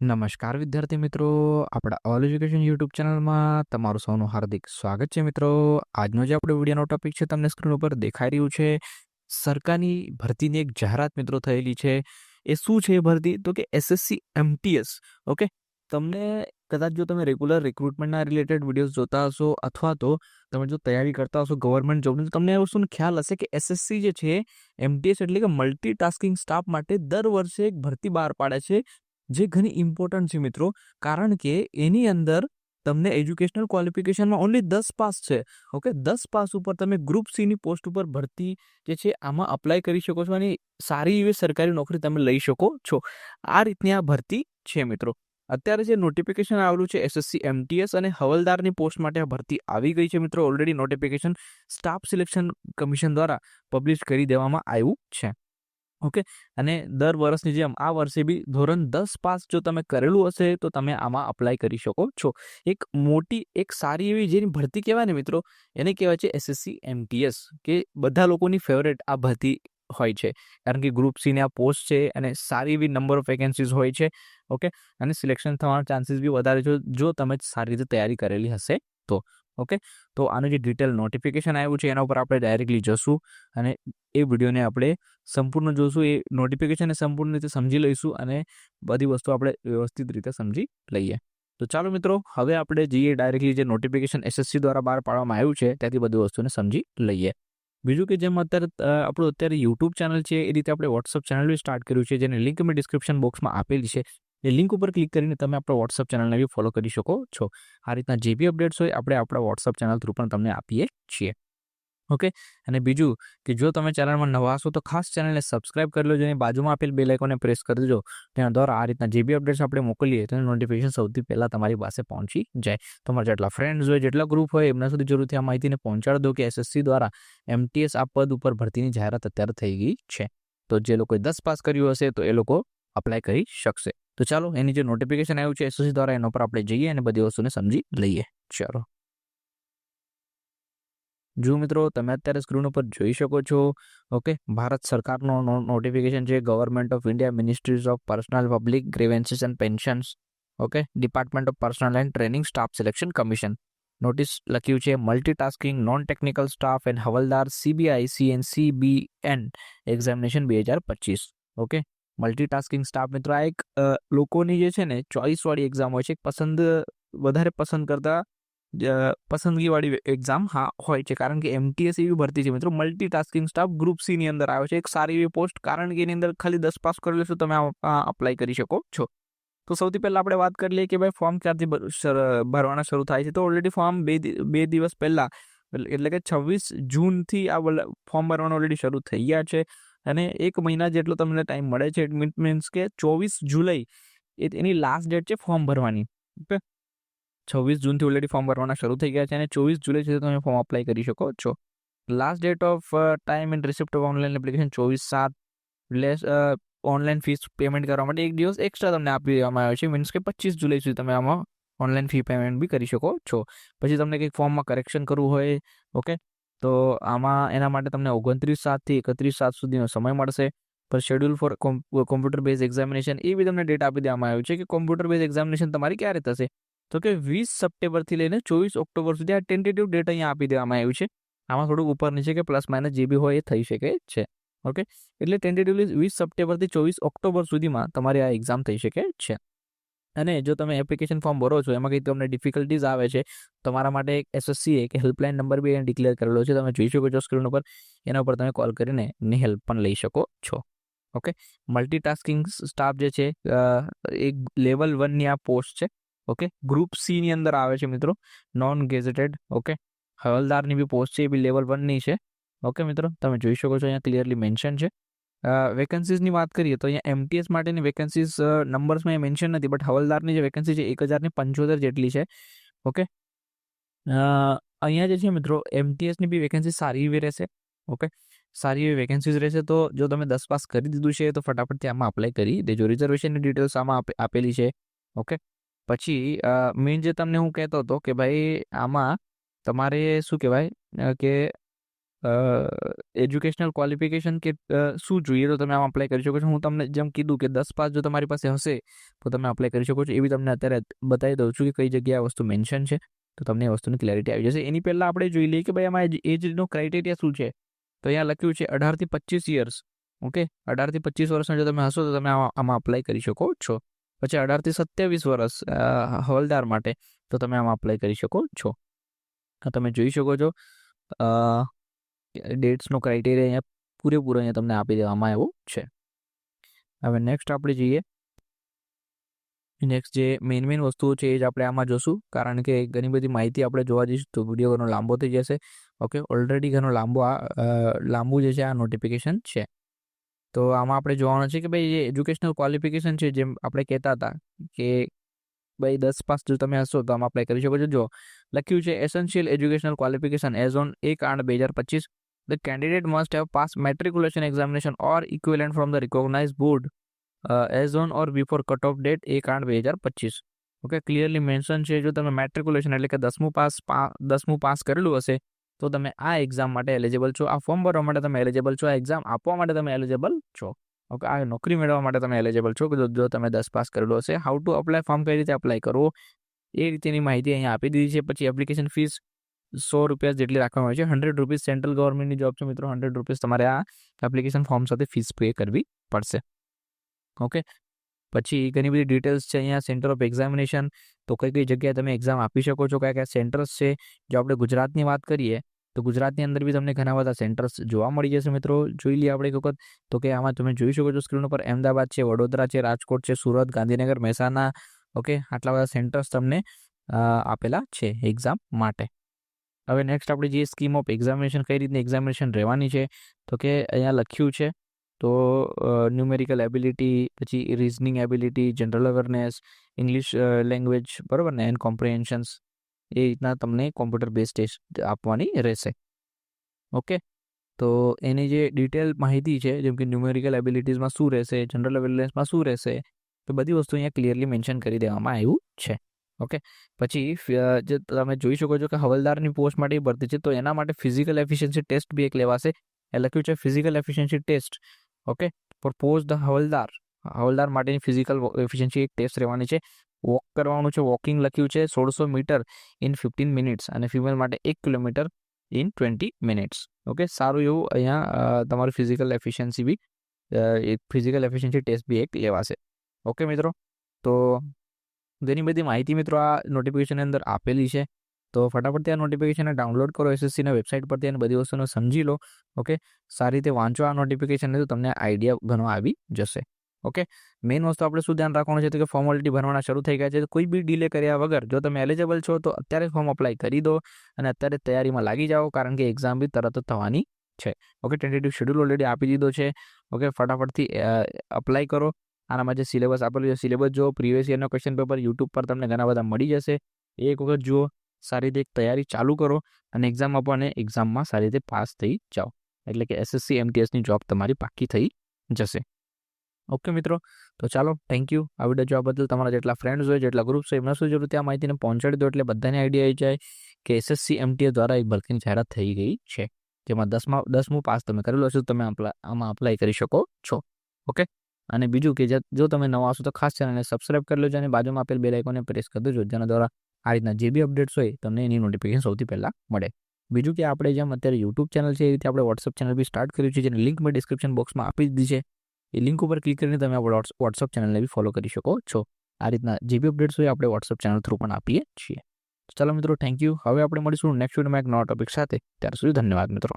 નમસ્કાર વિદ્યાર્થી મિત્રો, આપણા ઓલ એજ્યુકેશન યુટ્યુબ ચેનલમાં તમારું સૌનું હાર્દિક સ્વાગત છે. મિત્રો, આજનો જે આપણો વિડીયોનો ટોપિક છે તમને સ્ક્રીન ઉપર દેખાઈ રહ્યું છે. સરકારની ભરતીની એક જાહેરાત મિત્રો થયેલી છે. એ શું છે એ ભરતી? તો કે એસએસસી એમટીએસ. ઓકે, તમને કદાચ જો તમે રેગ્યુલર રિક્રુટમેન્ટના રિલેટેડ વિડીયોઝ જોતા હશો અથવા તો તમે જો તૈયારી કરતા હશો ગવર્મેન્ટ જોબની, તો તમને એ વસ્તુનો ખ્યાલ હશે કે એસએસસી જે છે એમટીએસ એટલે કે મલ્ટીટાસ્કિંગ સ્ટાફ માટે દર વર્ષે એક ભરતી બહાર પાડે છે, જે ઘણી ઇમ્પોર્ટન્ટ છે મિત્રો. કારણ કે એની અંદર તમને એજ્યુકેશનલ ક્વોલિફિકેશનમાં ઓનલી 10 પાસ છે. ઓકે, 10 પાસ ઉપર તમે ગ્રુપ સી ની પોસ્ટ ઉપર ભરતી જે છે આમાં અપ્લાય કરી શકો છો અને સારી એવી સરકારી નોકરી તમે લઈ શકો છો. આ રીતની આ ભરતી છે મિત્રો. અત્યારે જે નોટિફિકેશન આવેલું છે એસએસસી એમટીએસ અને હવલદારની પોસ્ટ માટે આ ભરતી આવી ગઈ છે મિત્રો. Already notification staff selection commission દ્વારા પબ્લિશ કરી દેવામાં આવ્યું છે. ઓકે, અને દર વર્ષની જેમ આ વર્ષે બી ધોરણ 10 પાસ જો તમે કરેલું હશે તો તમે આમાં અપ્લાય કરી શકો છો. એક મોટી એક સારી એવી જેની ભરતી કહેવાય ને મિત્રો, એને કહેવાય છે એસએસસી એમટીએસ, કે બધા લોકોની ફેવરેટ આ ભરતી હોય છે. કારણ કે ગ્રુપ સી ની આ પોસ્ટ છે અને સારી એવી નંબર ઓફ વેકેન્સીઝ હોય છે. ઓકે, અને સિલેક્શન થવાના ચાન્સીસ બી વધારે છે જો તમે સારી રીતે તૈયારી કરેલી હશે તો. ઓકે, તો આનું જે ડિટેલ નોટિફિકેશન આવ્યું છે એના ઉપર આપણે ડાયરેક્ટલી જશું અને એ વિડીયોને આપણે સંપૂર્ણ જોશું. એ નોટિફિકેશનને સંપૂર્ણ રીતે સમજી લઈશું અને બધી વસ્તુ આપણે વ્યવસ્થિત રીતે સમજી લઈએ. તો ચાલો મિત્રો, હવે આપણે જઈએ ડાયરેક્ટલી જે નોટિફિકેશન એસએસસી દ્વારા બહાર પાડવામાં આવ્યું છે ત્યાંથી બધી વસ્તુને સમજી લઈએ. બીજું કે જેમ આપણું અત્યારે યુટ્યુબ ચેનલ છે એ રીતે આપણે વોટ્સઅપ ચેનલ બી સ્ટાર્ટ કર્યું છે, જેની લિંક મેં ડિસ્ક્રિપ્શન બોક્સમાં આપેલી છે. એ લિંક ઉપર ક્લિક કરીને તમે આપણા વોટ્સઅપ ચેનલને બી ફોલો કરી શકો છો. આ રીતના જે બી અપડેટ્સ હોય આપણે આપણા વોટ્સઅપ ચેનલ થ્રુ પણ તમને આપીએ છીએ. ઓકે, અને બીજું કે જો તમે ચેનલમાં નવા હશો તો ખાસ ચેનલને સબસ્ક્રાઇબ કરી લેજો અને બાજુમાં આપેલ બેલ આઇકોનને પ્રેસ કરી દેજો. તેના દ્વારા આ રીતના જે બી અપડેટ્સ આપણે મોકલીએ તેનું નોટિફિકેશન સૌથી પહેલાં તમારી પાસે પહોંચી જાય. તમારા જેટલા ફ્રેન્ડ્સ હોય, જેટલા ગ્રુપ હોય, એમના સુધી જરૂરથી આ માહિતીને પહોંચાડી દો કે એસએસસી દ્વારા એમટીએસ આ પદ ઉપર ભરતીની જાહેરાત અત્યારે થઈ ગઈ છે. તો જે લોકોએ 10 પાસ કર્યું હશે તો એ લોકો અપ્લાય કરી શકશે. તો ચાલો, એની જે નોટિફિકેશન આવ્યું છે એસએસસી દ્વારા એના પર આપણે જઈએ અને બધી વસ્તુને સમજી લઈએ. ચાલો, જો મિત્રો તમે અત્યારે સ્ક્રીન ઉપર જોઈ શકો છો. ઓકે, ભારત સરકારનો નોટિફિકેશન છે. Government of India, ministries of personnel public grievances and pensions. Okay, department of personnel and training staff selection commission. Notice લખ્યું છે multitasking non technical staff and havaldar CBIC and CBN examination 2025. Okay, multitasking staff મિત્રો આ એક લોકોની જે છે ને choice વાળી એક્ઝામ હોય છે. વધારે પસંદ કરતા પસંદગીવાળી એક્ઝામ હોય છે. કારણ કે એમટીએસ એવી ભરતી છે મિત્રો, મલ્ટીટાસ્કિંગ સ્ટાફ ગ્રુપ સી ની અંદર આવે છે. એક સારી એવી પોસ્ટ, કારણ કે એની અંદર ખાલી 10 પાસ કરી લેશો તમે અપ્લાય કરી શકો છો. તો સૌથી પહેલા આપણે વાત કરી લઈએ કે ભાઈ ફોર્મ ક્યારથી ભરવાના શરૂ થાય છે. તો ઓલરેડી ફોર્મ બે દિવસ પહેલા એટલે કે 26 જૂનથી આ ફોર્મ ભરવાના ઓલરેડી શરૂ થઈ ગયા છે અને 1 મહિના જેટલો તમને ટાઈમ મળે છે. ઇટ મીન્સ કે 24 જુલાઈ એની લાસ્ટ ડેટ છે ફોર્મ ભરવાની. ઓકે, 26 જૂનથી ઓલરેડી ફોર્મ ભરવાના શરૂ થઈ ગયા છે અને 24 જુલાઈ સુધી તમે ફોર્મ અપ્લાય કરી શકો છો. Last date of time and receipt of online application 24/7. Less online fees payment કરવા માટે 1 દિવસ એક્સ્ટ્રા તમને આપી દેવામાં આવે છે. મીન્સ કે 25 જુલાઈ સુધી તમે આમાં ઓનલાઈન ફી પેમેન્ટ બી કરી શકો છો. પછી તમને કંઈક ફોર્મમાં કરેક્શન કરવું હોય, ઓકે, તો આમાં એના માટે તમને 29/7 થી 31/7 સુધીનો સમય મળશે. Per schedule for computer base examination એ બી તમને ડેટ આપી દેવામાં આવ્યું છે કે કોમ્પ્યુટર બેઝ એક્ઝામિનેશન તમારી ક્યારે થશે. તો કે 20 સપ્ટેમ્બરથી લઈને 24 ઓક્ટોબર સુધી આ ટેન્ટેટિવ ડેટ અહીંયા આપી દેવામાં આવ્યું છે. આમાં થોડુંક ઉપર નીચે કે પ્લસ માઇનસ જે બી હોય એ થઈ શકે છે. ઓકે, એટલે ટેન્ટેટિવલી 20 સપ્ટેમ્બરથી 24 ઓક્ટોબર સુધીમાં તમારી આ એક્ઝામ થઈ શકે છે. અને જો તમે એપ્લિકેશન ફોર્મ ભરો છો એમાં કંઈ તમને ડિફિકલ્ટીઝ આવે છે, તમારા માટે એક એસએસસી એક હેલ્પલાઇન નંબર બી ડિક્લેર કરેલો છે. તમે જોઈ શકો છો સ્ક્રીન ઉપર. એના ઉપર તમે કોલ કરીને એની હેલ્પ પણ લઈ શકો છો. ઓકે, મલ્ટીટાસ્કિંગ સ્ટાફ જે છે એક લેવલ 1 ની આ પોસ્ટ છે. ઓકે, ગ્રુપ સી ની અંદર આવે છે મિત્રો, નોન ગેઝેટેડ. ઓકે, હવલદારની બી પોસ્ટ છે, એ બી લેવલ 1 ની છે. ઓકે મિત્રો, તમે જોઈ શકો છો અહીંયા ક્લિયરલી મેન્શન છે. વેકન્સીઝની વાત કરીએ તો અહીંયા એમટીએસ માટેની વેકન્સીઝ નંબર્સમાં એ મેન્શન નથી, બટ હવલદારની જે વેકન્સી છે 1075 જેટલી છે. ઓકે, અહીંયા જે છે મિત્રો એમટીએસની બી વેકેન્સી સારી એવી રહેશે. ઓકે, સારી એવી વેકેન્સીઝ રહેશે. તો જો તમે 10 પાસ કરી દીધું છે તો ફટાફટથી આમાં અપ્લાય કરી દેજો. રિઝર્વેશનની ડિટેલ્સ આમાં આપેલી છે. ઓકે, પછી મેઇન જે તમને હું કહેતો હતો કે ભાઈ આમાં તમારે શું કહેવાય કે એજ્યુકેશનલ ક્વોલિફિકેશન કે શું જોઈએ તો તમે આમ અપ્લાય કરી શકો છો. હું તમને જેમ કીધું કે 10 પાસ જો તમારી પાસે હશે તો તમે અપ્લાય કરી શકો છો. એવી તમને અત્યારે બતાવી દઉં છું કે કઈ જગ્યાએ આ વસ્તુ મેન્શન છે, તો તમને એ વસ્તુની ક્લેરિટી આવી જશે. એની પહેલાં આપણે જોઈ લઈએ કે ભાઈ આમાં એજનો ક્રાઇટેરિયા શું છે. તો અહીંયા લખ્યું છે 18 થી 25 યર્સ. ઓકે, 18 થી 25 વર્ષના જો તમે હશો તો તમે આમાં અપ્લાય કરી શકો છો. પછી 18 થી 27 વર્ષ હવલદાર માટે તો તમે આમાં અપ્લાય કરી શકો છો. તમે જોઈ શકો છો ડેટ્સનો ક્રાઇટેરિયા અહીંયા પૂરેપૂરો અહીંયા તમને આપી દેવામાં આવ્યો છે. હવે નેક્સ્ટ આપણે જઈએ. નેક્સ્ટ જે મેઇન વસ્તુઓ છે એ જ આપણે આમાં જોશું, કારણ કે ઘણી બધી માહિતી આપણે જોવા જઈશું તો વિડીયો ઘણો લાંબો થઈ જશે. ઓકે, ઓલરેડી ઘણો લાંબુ જે છે આ નોટિફિકેશન છે. તો આમાં આપણે જોવાનું છે કે ભાઈ જે એજ્યુકેશનલ ક્વોલિફિકેશન છે, જેમ આપણે કહેતા હતા કે ભાઈ 10 પાસ જો તમે હશો તો આમાં અપ્લાય કરી શકો છો. જો લખ્યું છે essential educational qualification as on 1/8/2025 the candidate must have pass matriculation examination or equivalent from the recognise board as on or before cut off date 1/8/2025. Okay, clearly mention છે જો તમે મેટ્રિક્યુલેશન એટલે કે 10મું પાસ કરેલું હશે તો તમે આ એક્ઝામ માટે એલિજિબલ છો. આ ફોર્મ ભરવા માટે તમે એલિજિબલ છો. આ એક્ઝામ આપવા માટે તમે એલિજિબલ છો. ઓકે, આ નોકરી મેળવવા માટે તમે એલિજિબલ છો જો તમે 10 પાસ કરેલું હશે. હાઉ ટુ અપ્લાય ફોર્મ કઈ રીતે અપ્લાય કરવો એ રીતેની માહિતી અહીંયા આપી દીધી છે. પછી એપ્લિકેશન ફીસ ₹100 જેટલી રાખવામાં આવી છે. ₹100 સેન્ટ્રલ ગવર્મેન્ટની જોબ છે મિત્રો. ₹100 તમારે આ એપ્લિકેશન ફોર્મ સાથે ફીસ પે કરવી પડશે. ઓકે, પછી ઘણી બધી ડિટેલ્સ છે અહીંયા. સેન્ટર ઓફ એક્ઝામિનેશન, તો કઈ જગ્યાએ તમે એક્ઝામ આપી શકો છો, કયા સેન્ટર્સ છે. જો આપણે ગુજરાતની વાત કરીએ તો ગુજરાતની અંદર બી તમને ઘણા બધા સેન્ટર્સ જોવા મળી જશે મિત્રો. જોઈ લઈએ આપણે એક વખત. તો કે આમાં તમે જોઈ શકો છો સ્ક્રીન ઉપર અમદાવાદ છે, વડોદરા છે, રાજકોટ છે, સુરત, ગાંધીનગર, મહેસાણા. ઓકે, આટલા બધા સેન્ટર્સ તમને આપેલા છે એક્ઝામ માટે. હવે નેક્સ્ટ આપણે જે સ્કીમ ઓફ એક્ઝામિનેશન, કઈ રીતની એક્ઝામિનેશન રહેવાની છે તો કે અહીંયા લખ્યું છે તો ન્યુમેરિકલ એબિલિટી, પછી reasoning ability, general awareness, English language, બરાબર ને, એન્ડ કોમ્પ્રિહેન્શન્સ, એ રીતના તમને કોમ્પ્યુટર બેઝ ટેસ્ટ આપવાની રહેશે. ઓકે, તો એની જે ડિટેલ માહિતી છે, જેમ કે ન્યુમેરિકલ એબિલિટીઝમાં શું રહેશે, જનરલ અવેરનેસમાં શું રહેશે, તો બધી વસ્તુ અહીંયા ક્લિયરલી મેન્શન કરી દેવામાં આવ્યું છે. ઓકે, પછી જે તમે જોઈ શકો છો કે હવલદારની પોસ્ટ માટે ભરતી છે તો એના માટે ફિઝિકલ એફિશિયન્સી ટેસ્ટ બી એક લેવાશે. એ લખ્યું છે physical efficiency test. Okay, for post the havaldar માટેની ફિઝિકલ એફિશિયન્સી એક ટેસ્ટ રહેવાની છે. વોક કરવાનું છે. વોકિંગ લખ્યું છે 1600 મીટર ઇન 15 મિનિટ્સ અને ફિમેલ માટે 1 કિલોમીટર ઇન 20 મિનિટ્સ. ઓકે, સારું એવું અહીંયા તમારું ફિઝિકલ એફિશિયન્સી બી ફિઝિકલ એફિશિયન્સી ટેસ્ટ બી એક લેવાશે. ઓકે મિત્રો, તો ઘણી બધી માહિતી મિત્રો આ નોટિફિકેશનની અંદર આપેલી છે. તો ફટાફટથી આ નોટિફિકેશનને ડાઉનલોડ કરો એસએસસીના વેબસાઇટ પરથી અને બધી વસ્તુને સમજી લો. ઓકે, સારી રીતે વાંચો આ નોટિફિકેશનને તો તમને આઈડિયા ઘણો આવી જશે. ઓકે, મેઇન વસ્તુ આપણે શું ધ્યાન રાખવાનું છે તો કે ફોર્માલિટી ભરવાના શરૂ થઈ ગયા છે. કોઈ બી ડિલે કર્યા વગર જો તમે એલિજિબલ છો તો અત્યારે ફોર્મ અપ્લાય કરી દો અને અત્યારે તૈયારીમાં લાગી જાઓ, કારણ કે એક્ઝામ બી તરત જ થવાની છે. ઓકે, ટેન્ટેટિવ શેડ્યુલ ઓલરેડી આપી દીધો છે. ઓકે, ફટાફટથી અપ્લાય કરો. આનામાં જે સિલેબસ આપેલું છે સિલેબસ જો પ્રીવિયસ યરનો ક્વેશ્ચન પેપર યુટ્યુબ પર તમને ઘણા બધા મળી જશે. એક વખત જુઓ, સારી રીતે તૈયારી ચાલુ કરો અને એક્ઝામ આપો અને એક્ઝામમાં સારી રીતે પાસ થઈ જાઓ. એટલે કે એસએસસી MTSની જોબ તમારી પાક્કી થઈ જશે. ઓકે મિત્રો, તો ચાલો, થેન્ક યુ. આ વિડીયો જોવા બદલ. તમારા જેટલા ફ્રેન્ડ્સ હોય, જેટલા ગ્રુપ્સ હોય, એમને શું જરૂર ત્યાં માહિતીને પહોંચાડી દો એટલે બધાને આઈડિયા આવી જાય કે એસએસસી MTS દ્વારા એક ભરતીની જાહેરાત થઈ ગઈ છે, જેમાં 10મું પાસ તમે કરેલું હશે તો તમે આમાં અપ્લાય કરી શકો છો. ઓકે, અને બીજું કે જો તમે નવા આવશો તો ખાસ ચેનલને સબસ્ક્રાઇબ કરી લેજો અને બાજુમાં આપેલ બેલ આઇકોનને પ્રેસ કરી દેજો, જેના દ્વારા આ રીતના જે બી અપડેટ્સ હોય તમને એની નોટિફિકેશન સૌથી પહેલાં મળે. બીજું કે આપણે જેમ અત્યારે યુટ્યુબ ચેનલ છે એ રીતે આપણે વોટ્સઅપ ચેનલ બી સ્ટાર્ટ કર્યું છે, જેની લિંક મેં ડિસ્ક્રિપ્શન બોક્સમાં આપી દીધી છે. એ લિંક ઉપર ક્લિક કરીને તમે આપણે વોટ્સઅપ ચેનલને બી ફોલો કરી શકો છો. આ રીતના જે બી અપડેટ્સ હોય આપણે વોટ્સઅપ ચેનલ થ્રુ પણ આપીએ છીએ. ચાલો મિત્રો, થેન્ક યુ. હવે આપણે મળીશું નેક્સ્ટ વિડીયોમાં એક નવા ટોપિક સાથે. ત્યાર સુધી ધન્યવાદ મિત્રો.